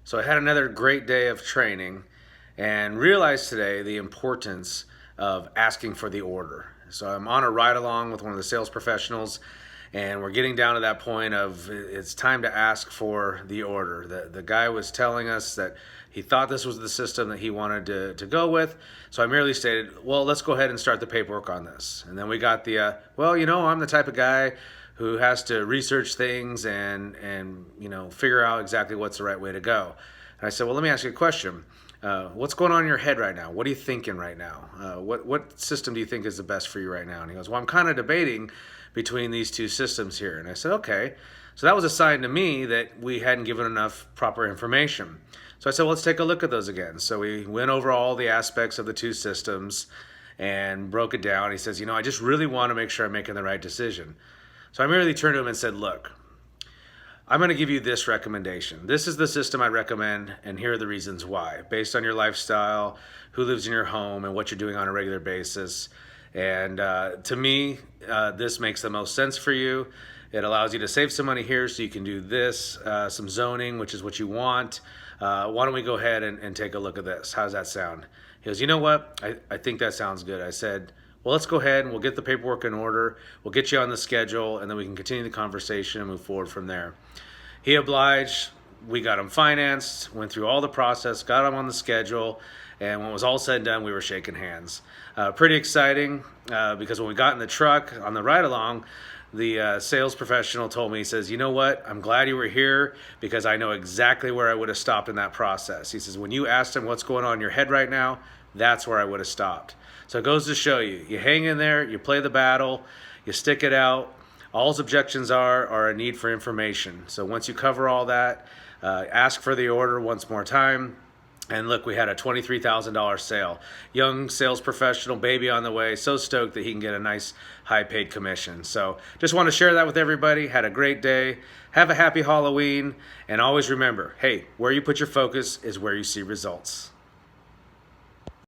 So I had another great day of training and realized today the importance of asking for the order. So I'm on a ride along with one of the sales professionals, and we're getting down to that point of it's time to ask for the order. The guy was telling us that he thought this was the system that he wanted to go with. So I merely stated, well, let's go ahead and start the paperwork on this. And then we got I'm the type of guy who has to research things and figure out exactly what's the right way to go. And I said, well, let me ask you a question. What's going on in your head right now? What are you thinking right now? What system do you think is the best for you right now? And he goes, well, I'm kind of debating between these two systems here. And I said, okay. So that was a sign to me that we hadn't given enough proper information. So I said, well, let's take a look at those again. So we went over all the aspects of the two systems and broke it down. He says, I just really want to make sure I'm making the right decision. So I merely turned to him and said, look, I'm going to give you this recommendation. This is the system I recommend, and here are the reasons why, based on your lifestyle, who lives in your home, and what you're doing on a regular basis. And to me, this makes the most sense for you. It allows you to save some money here so you can do this, some zoning, which is what you want. Why don't we go ahead and take a look at this? How does that sound? He goes, you know what? I think that sounds good. I said, well, let's go ahead and we'll get the paperwork in order. We'll get you on the schedule, and then we can continue the conversation and move forward from there. He obliged. We got him financed, went through all the process, got him on the schedule, and when it was all said and done, we were shaking hands. Pretty exciting because when we got in the truck on the ride along, the sales professional told me, he says, you know what, I'm glad you were here because I know exactly where I would have stopped in that process. He says, when you asked him what's going on in your head right now, that's where I would have stopped. So it goes to show you, you hang in there, you play the battle, you stick it out. All his objections are a need for information. So once you cover all that, ask for the order once more time. And look, we had a $23,000 sale. Young sales professional, baby on the way, so stoked that he can get a nice high paid commission. So just want to share that with everybody. Had a great day. Have a happy Halloween. And always remember, hey, where you put your focus is where you see results.